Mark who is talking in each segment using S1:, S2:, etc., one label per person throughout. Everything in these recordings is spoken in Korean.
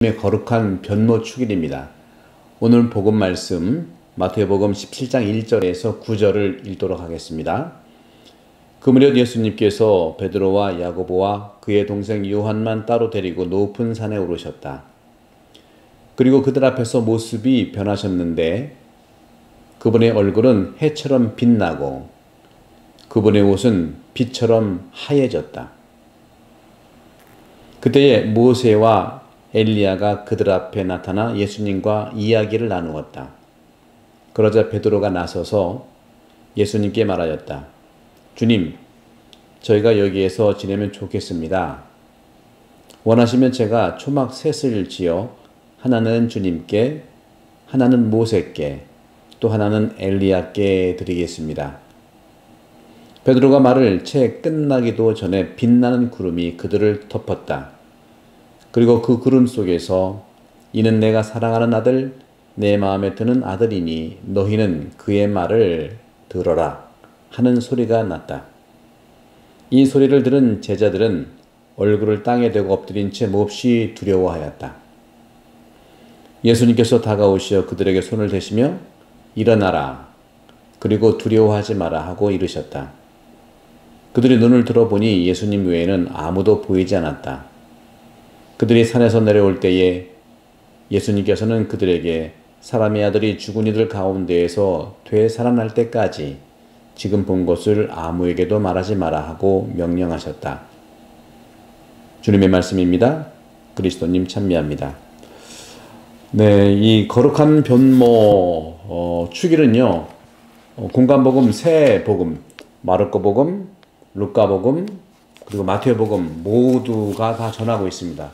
S1: 의 거룩한 변모 축일입니다. 오늘 복음 말씀 마태복음 17장 1절에서 9절을 읽도록 하겠습니다. 그 무렵 예수님께서 베드로와 야고보와 그의 동생 요한만 따로 데리고 높은 산에 오르셨다. 그리고 그들 앞에서 모습이 변하셨는데 그분의 얼굴은 해처럼 빛나고 그분의 옷은 빛처럼 하얘졌다. 그때에 모세와 엘리야가 그들 앞에 나타나 예수님과 이야기를 나누었다. 그러자 베드로가 나서서 예수님께 말하였다. 주님, 저희가 여기에서 지내면 좋겠습니다. 원하시면 제가 초막 셋을 지어 하나는 주님께, 하나는 모세께, 또 하나는 엘리야께 드리겠습니다. 베드로가 말을 채 끝나기도 전에 빛나는 구름이 그들을 덮었다. 그리고 그 구름 속에서 이는 내가 사랑하는 아들, 내 마음에 드는 아들이니 너희는 그의 말을 들어라 하는 소리가 났다. 이 소리를 들은 제자들은 얼굴을 땅에 대고 엎드린 채 몹시 두려워하였다. 예수님께서 다가오시어 그들에게 손을 대시며 일어나라, 그리고 두려워하지 마라 하고 이르셨다. 그들이 눈을 들어보니 예수님 외에는 아무도 보이지 않았다. 그들이 산에서 내려올 때에 예수님께서는 그들에게 사람의 아들이 죽은 이들 가운데에서 되살아날 때까지 지금 본 것을 아무에게도 말하지 마라 하고 명령하셨다. 주님의 말씀입니다. 그리스도님 찬미합니다. 네, 이 거룩한 변모 축일은요, 공관복음 세 복음, 마르코복음, 루카복음, 그리고 마태복음 모두가 다 전하고 있습니다.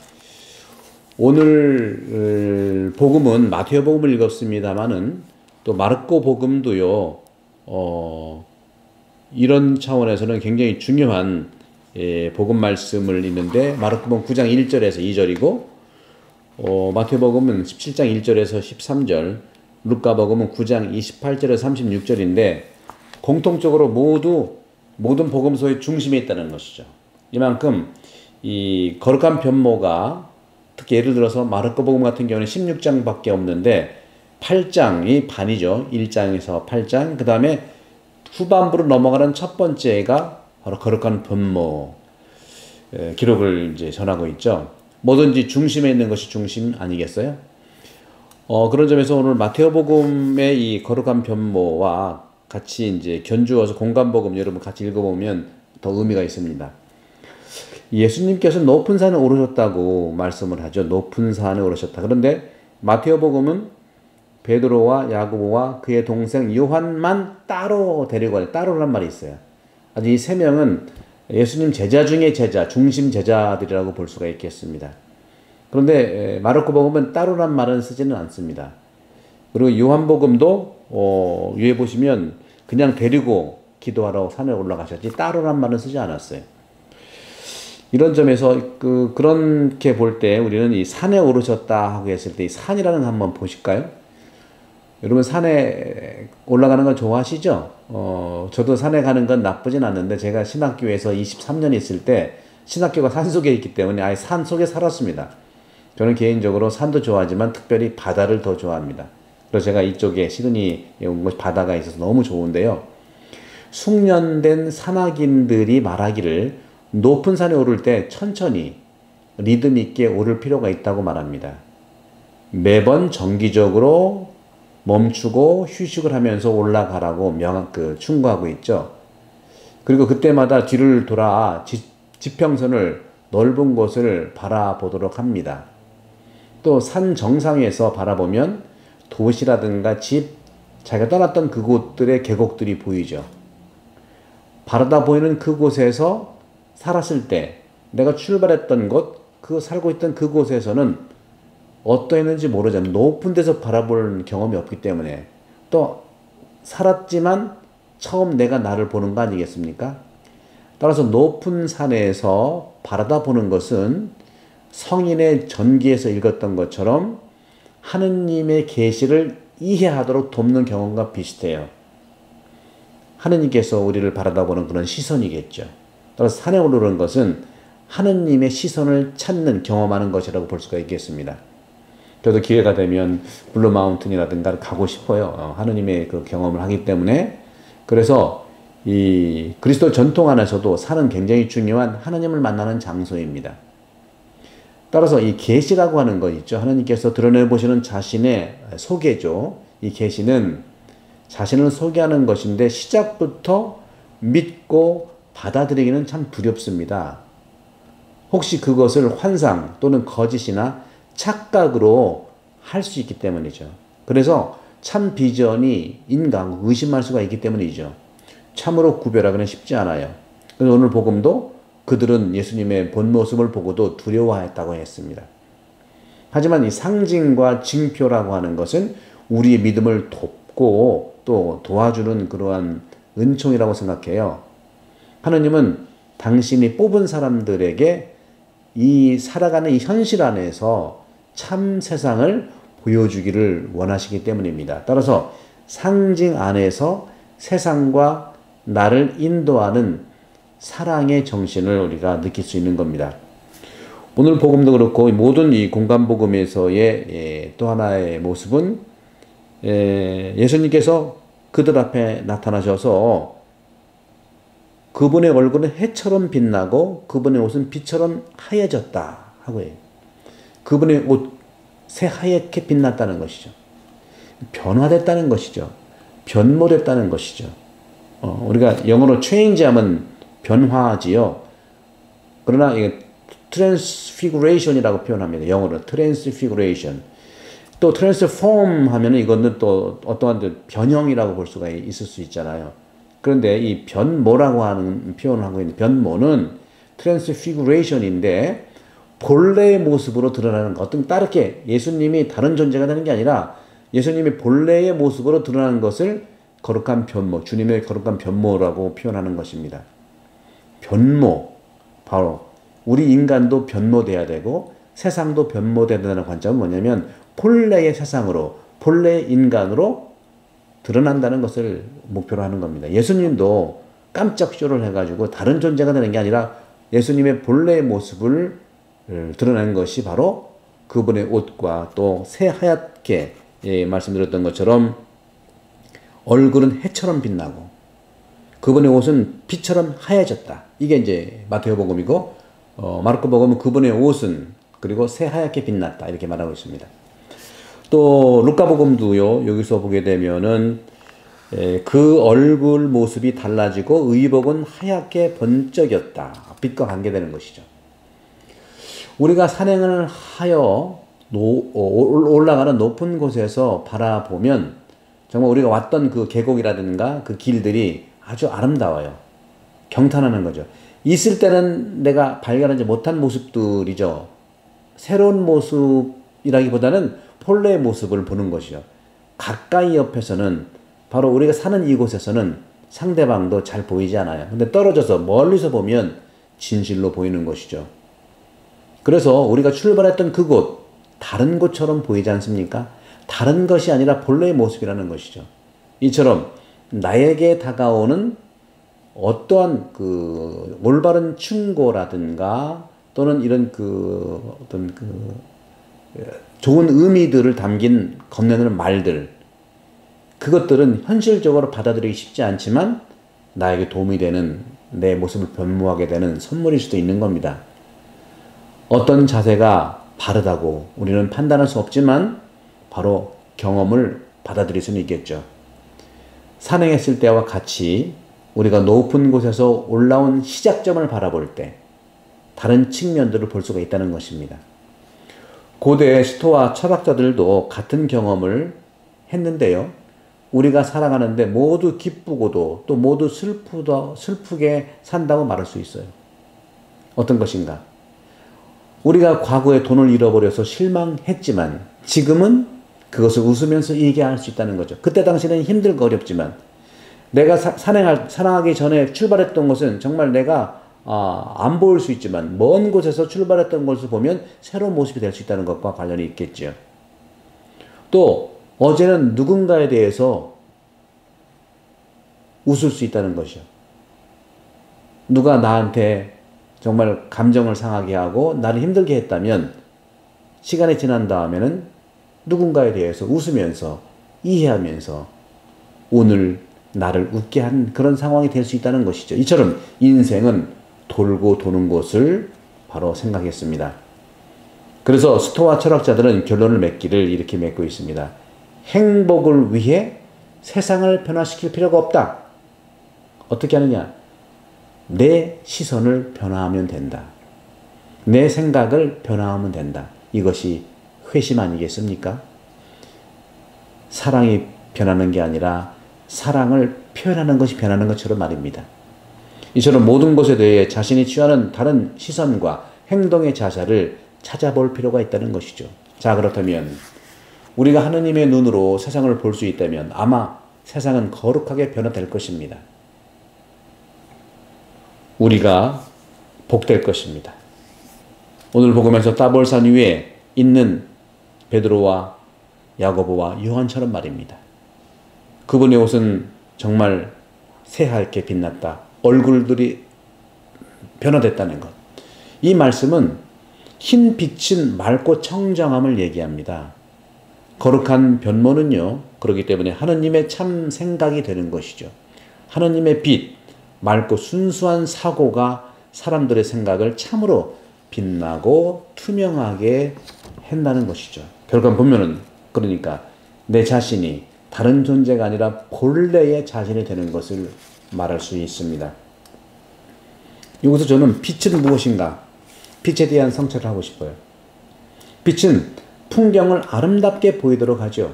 S1: 오늘 복음은 마태복음을 읽었습니다만은 또 마르코 복음도요, 이런 차원에서는 굉장히 중요한 복음 말씀을 읽는데 마르코복음 9장 1절에서 2절이고 마태복음은 17장 1절에서 13절, 루카복음은 9장 28절에서 36절인데 공통적으로 모든 복음서의 중심에 있다는 것이죠. 이만큼 이 거룩한 변모가 특히 예를 들어서 마르코복음 같은 경우는 16장밖에 없는데 8장이 반이죠. 1장에서 8장. 그 다음에 후반부로 넘어가는 첫 번째가 바로 거룩한 변모 기록을 이제 전하고 있죠. 뭐든지 중심에 있는 것이 중심 아니겠어요? 그런 점에서 오늘 마태복음의 이 거룩한 변모와 같이 이제 견주어서 공관복음 여러분 같이 읽어보면 더 의미가 있습니다. 예수님께서 높은 산에 오르셨다고 말씀을 하죠. 높은 산에 오르셨다. 그런데 마태복음은 베드로와 야고보와 그의 동생 요한만 따로 데리고 가요. 따로란 말이 있어요. 아주 이 세 명은 예수님 제자 중의 제자, 중심 제자들이라고 볼 수가 있겠습니다. 그런데 마르코복음은 따로란 말은 쓰지는 않습니다. 그리고 요한복음도 위에 보시면 그냥 데리고 기도하러 산에 올라가셨지 따로란 말은 쓰지 않았어요. 이런 점에서 그렇게 볼 때 우리는 이 산에 오르셨다 하고 했을 때 이 산이라는 거 한번 보실까요? 여러분 산에 올라가는 거 좋아하시죠? 저도 산에 가는 건 나쁘진 않는데 제가 신학교에서 23년 있을 때 신학교가 산속에 있기 때문에 아예 산 속에 살았습니다. 저는 개인적으로 산도 좋아하지만 특별히 바다를 더 좋아합니다. 그래서 제가 이쪽에 시드니에 온 곳이 바다가 있어서 너무 좋은데요. 숙련된 산악인들이 말하기를 높은 산에 오를 때 천천히 리듬 있게 오를 필요가 있다고 말합니다. 매번 정기적으로 멈추고 휴식을 하면서 올라가라고 충고하고 있죠. 그리고 그때마다 뒤를 돌아 지평선을 넓은 곳을 바라보도록 합니다. 또 산 정상에서 바라보면 도시라든가 집, 자기가 떠났던 그곳들의 계곡들이 보이죠. 바라다 보이는 그곳에서 살았을 때 내가 출발했던 곳, 살고 있던 그곳에서는 어떠했는지 모르잖아요. 높은 데서 바라볼 경험이 없기 때문에 또 살았지만 처음 내가 나를 보는 거 아니겠습니까? 따라서 높은 산에서 바라다 보는 것은 성인의 전기에서 읽었던 것처럼 하느님의 계시를 이해하도록 돕는 경험과 비슷해요. 하느님께서 우리를 바라다 보는 그런 시선이겠죠. 따라서 산에 오르는 것은 하느님의 시선을 찾는 경험하는 것이라고 볼 수가 있겠습니다. 저도 기회가 되면 블루 마운틴이라든가 가고 싶어요. 하느님의 그 경험을 하기 때문에. 그래서 이 그리스도 전통 안에서도 산은 굉장히 중요한 하느님을 만나는 장소입니다. 따라서 이 계시라고 하는 거 있죠. 하느님께서 드러내 보시는 자신의 소개죠. 이 계시는 자신을 소개하는 것인데 시작부터 믿고 받아들이기는 참 두렵습니다. 혹시 그것을 환상 또는 거짓이나 착각으로 할 수 있기 때문이죠. 그래서 참 비전이 인간 의심할 수가 있기 때문이죠. 참으로 구별하기는 쉽지 않아요. 그래서 오늘 복음도 그들은 예수님의 본 모습을 보고도 두려워했다고 했습니다. 하지만 이 상징과 징표라고 하는 것은 우리의 믿음을 돕고 또 도와주는 그러한 은총이라고 생각해요. 하느님은 당신이 뽑은 사람들에게 이 살아가는 이 현실 안에서 참 세상을 보여주기를 원하시기 때문입니다. 따라서 상징 안에서 세상과 나를 인도하는 사랑의 정신을 우리가 느낄 수 있는 겁니다. 오늘 복음도 그렇고 모든 이 공간 복음에서의 또 하나의 모습은 예수님께서 그들 앞에 나타나셔서 그분의 얼굴은 해처럼 빛나고 그분의 옷은 빛처럼 하얘졌다 하고 해요. 그분의 옷 새하얗게 빛났다는 것이죠. 변화됐다는 것이죠. 변모됐다는 것이죠. 우리가 영어로 change하면 변화지요. 그러나 이게 transfiguration이라고 표현합니다. 영어로 transfiguration. 또 transform 하면은 이거는 또 어떠한 변형이라고 볼 수가 있을 수 있잖아요. 그런데 이 변모라고 하는 표현을 하고 있는 변모는 transfiguration인데 본래의 모습으로 드러나는 것. 어떤 다르게 예수님이 다른 존재가 되는 게 아니라 예수님이 본래의 모습으로 드러나는 것을 거룩한 변모, 주님의 거룩한 변모라고 표현하는 것입니다. 변모, 바로 우리 인간도 변모돼야 되고 세상도 변모돼야 된다는 관점은 뭐냐면 본래의 세상으로, 본래의 인간으로 드러난다는 것을 목표로 하는 겁니다. 예수님도 깜짝 쇼를 해가지고 다른 존재가 되는 게 아니라 예수님의 본래의 모습을 드러내는 것이 바로 그분의 옷과 또 새하얗게 말씀드렸던 것처럼 얼굴은 해처럼 빛나고 그분의 옷은 빛처럼 하얘졌다. 이게 이제 마태복음이고 마르코복음은 그분의 옷은 그리고 새하얗게 빛났다 이렇게 말하고 있습니다. 또 루카복음도요. 여기서 보게 되면은 그 얼굴 모습이 달라지고 의복은 하얗게 번쩍였다. 빛과 관계되는 것이죠. 우리가 산행을 하여 올라가는 높은 곳에서 바라보면 정말 우리가 왔던 그 계곡이라든가 그 길들이 아주 아름다워요. 경탄하는 거죠. 있을 때는 내가 발견하지 못한 모습들이죠. 새로운 모습이라기보다는 본래의 모습을 보는 것이요. 가까이 옆에서는 바로 우리가 사는 이곳에서는 상대방도 잘 보이지 않아요. 근데 떨어져서 멀리서 보면 진실로 보이는 것이죠. 그래서 우리가 출발했던 그곳, 다른 곳처럼 보이지 않습니까? 다른 것이 아니라 본래의 모습이라는 것이죠. 이처럼 나에게 다가오는 어떠한 그 올바른 충고라든가 또는 이런 그 어떤 그 좋은 의미들을 담긴 건네는 말들, 그것들은 현실적으로 받아들이기 쉽지 않지만 나에게 도움이 되는 내 모습을 변모하게 되는 선물일 수도 있는 겁니다. 어떤 자세가 바르다고 우리는 판단할 수 없지만 바로 경험을 받아들일 수는 있겠죠. 산행했을 때와 같이 우리가 높은 곳에서 올라온 시작점을 바라볼 때 다른 측면들을 볼 수가 있다는 것입니다. 고대 스토아 철학자들도 같은 경험을 했는데요. 우리가 살아가는데 모두 기쁘고도 또 모두 슬프게 산다고 말할 수 있어요. 어떤 것인가? 우리가 과거에 돈을 잃어버려서 실망했지만 지금은 그것을 웃으면서 얘기할 수 있다는 거죠. 그때 당시는 힘들고 어렵지만 내가 사랑하기 전에 출발했던 것은 정말 내가 안 보일 수 있지만 먼 곳에서 출발했던 것을 보면 새로운 모습이 될 수 있다는 것과 관련이 있겠죠. 또 어제는 누군가에 대해서 웃을 수 있다는 것이요. 누가 나한테 정말 감정을 상하게 하고 나를 힘들게 했다면 시간이 지난 다음에는 누군가에 대해서 웃으면서 이해하면서 오늘 나를 웃게 한 그런 상황이 될 수 있다는 것이죠. 이처럼 인생은 돌고 도는 것을 바로 생각했습니다. 그래서 스토아 철학자들은 결론을 맺기를 이렇게 맺고 있습니다. 행복을 위해 세상을 변화시킬 필요가 없다. 어떻게 하느냐? 내 시선을 변화하면 된다. 내 생각을 변화하면 된다. 이것이 회심 아니겠습니까? 사랑이 변하는 게 아니라 사랑을 표현하는 것이 변하는 것처럼 말입니다. 이처럼 모든 것에 대해 자신이 취하는 다른 시선과 행동의 자세를 찾아볼 필요가 있다는 것이죠. 자, 그렇다면 우리가 하느님의 눈으로 세상을 볼 수 있다면 아마 세상은 거룩하게 변화될 것입니다. 우리가 복될 것입니다. 오늘 복음에서 따볼산 위에 있는 베드로와 야고보와 요한처럼 말입니다. 그분의 옷은 정말 새하얗게 빛났다. 얼굴들이 변화됐다는 것. 이 말씀은 흰 빛은 맑고 청정함을 얘기합니다. 거룩한 변모는요, 그렇기 때문에 하느님의 참 생각이 되는 것이죠. 하느님의 빛, 맑고 순수한 사고가 사람들의 생각을 참으로 빛나고 투명하게 한다는 것이죠. 결과는 보면은 그러니까 내 자신이 다른 존재가 아니라 본래의 자신이 되는 것을 말할 수 있습니다. 여기서 저는 빛은 무엇인가? 빛에 대한 성찰을 하고 싶어요. 빛은 풍경을 아름답게 보이도록 하죠.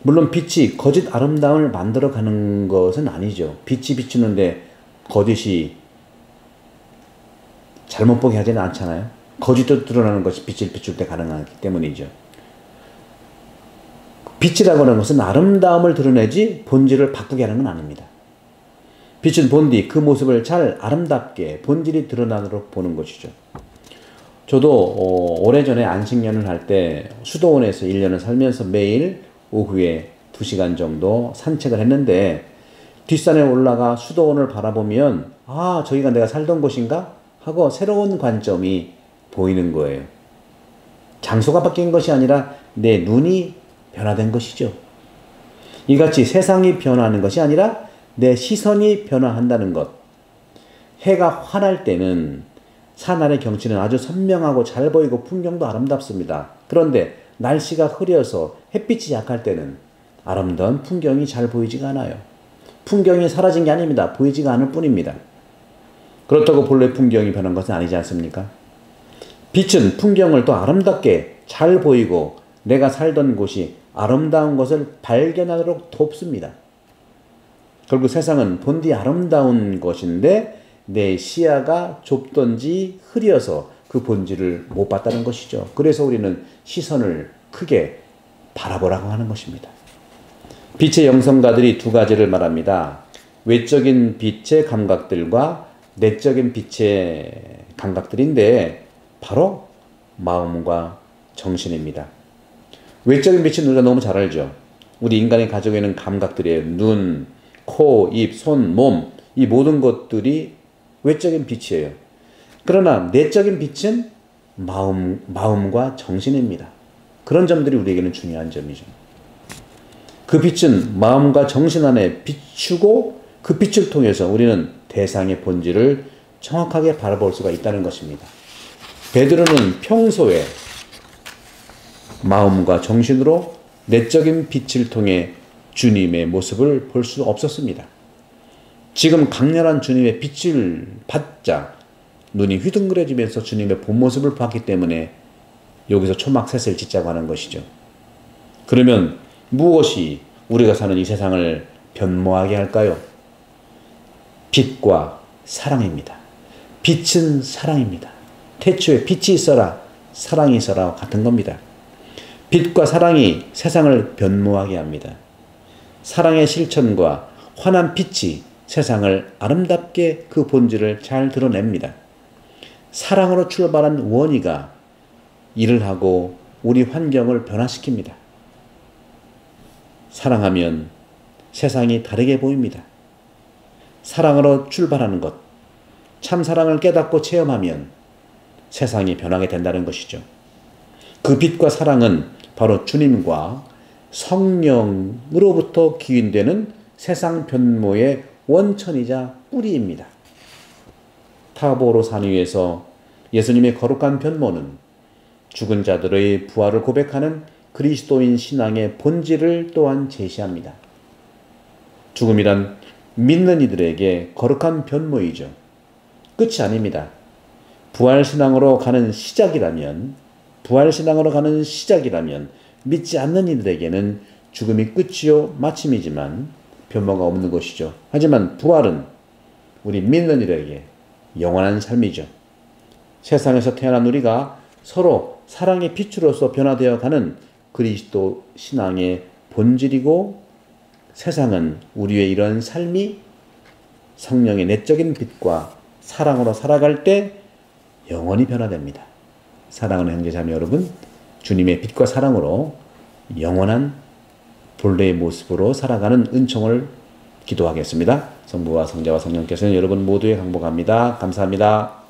S1: 물론 빛이 거짓 아름다움을 만들어가는 것은 아니죠. 빛이 비추는데 거짓이 잘못 보게 하지는 않잖아요. 거짓도 드러나는 것이 빛을 비출 때 가능하기 때문이죠. 빛이라고 하는 것은 아름다움을 드러내지 본질을 바꾸게 하는 건 아닙니다. 빛은 본디 그 모습을 잘 아름답게 본질이 드러나도록 보는 것이죠. 저도 오래전에 안식년을 할 때 수도원에서 1년을 살면서 매일 오후에 2시간 정도 산책을 했는데 뒷산에 올라가 수도원을 바라보면 아, 저기가 내가 살던 곳인가? 하고 새로운 관점이 보이는 거예요. 장소가 바뀐 것이 아니라 내 눈이 변화된 것이죠. 이같이 세상이 변화하는 것이 아니라 내 시선이 변화한다는 것. 해가 환할 때는 산 아래 경치는 아주 선명하고 잘 보이고 풍경도 아름답습니다. 그런데 날씨가 흐려서 햇빛이 약할 때는 아름다운 풍경이 잘 보이지가 않아요. 풍경이 사라진 게 아닙니다. 보이지가 않을 뿐입니다. 그렇다고 본래 풍경이 변한 것은 아니지 않습니까? 빛은 풍경을 더 아름답게 잘 보이고 내가 살던 곳이 아름다운 것을 발견하도록 돕습니다. 결국 세상은 본디 아름다운 것인데 내 시야가 좁던지 흐려서 그 본질을 못 봤다는 것이죠. 그래서 우리는 시선을 크게 바라보라고 하는 것입니다. 빛의 영성가들이 두 가지를 말합니다. 외적인 빛의 감각들과 내적인 빛의 감각들인데 바로 마음과 정신입니다. 외적인 빛은 우리가 너무 잘 알죠. 우리 인간이 가지고 있는 감각들이에요. 눈, 코, 입, 손, 몸, 이 모든 것들이 외적인 빛이에요. 그러나 내적인 빛은 마음과 정신입니다. 그런 점들이 우리에게는 중요한 점이죠. 그 빛은 마음과 정신 안에 비추고 그 빛을 통해서 우리는 대상의 본질을 정확하게 바라볼 수가 있다는 것입니다. 베드로는 평소에 마음과 정신으로 내적인 빛을 통해 주님의 모습을 볼 수 없었습니다. 지금 강렬한 주님의 빛을 받자 눈이 휘둥그레지면서 주님의 본 모습을 봤기 때문에 여기서 초막셋을 짓자고 하는 것이죠. 그러면 무엇이 우리가 사는 이 세상을 변모하게 할까요? 빛과 사랑입니다. 빛은 사랑입니다. 태초에 빛이 있어라, 사랑이 있어라 같은 겁니다. 빛과 사랑이 세상을 변모하게 합니다. 사랑의 실천과 환한 빛이 세상을 아름답게 그 본질을 잘 드러냅니다. 사랑으로 출발한 원희가 일을 하고 우리 환경을 변화시킵니다. 사랑하면 세상이 다르게 보입니다. 사랑으로 출발하는 것, 참 사랑을 깨닫고 체험하면 세상이 변하게 된다는 것이죠. 그 빛과 사랑은 바로 주님과 성령으로부터 기인되는 세상 변모의 원천이자 뿌리입니다. 타보로 산 위에서 예수님의 거룩한 변모는 죽은 자들의 부활을 고백하는 그리스도인 신앙의 본질을 또한 제시합니다. 죽음이란 믿는 이들에게 거룩한 변모이죠. 끝이 아닙니다. 부활신앙으로 가는 시작이라면 믿지 않는 이들에게는 죽음이 끝이요 마침이지만 변모가 없는 것이죠. 하지만 부활은 우리 믿는 이들에게 영원한 삶이죠. 세상에서 태어난 우리가 서로 사랑의 빛으로서 변화되어 가는 그리스도 신앙의 본질이고, 세상은 우리의 이런 삶이 성령의 내적인 빛과 사랑으로 살아갈 때 영원히 변화됩니다. 사랑하는 형제자매 여러분, 주님의 빛과 사랑으로 영원한 본래의 모습으로 살아가는 은총을 기도하겠습니다. 성부와 성자와 성령께서는 여러분 모두에 항복합니다. 감사합니다.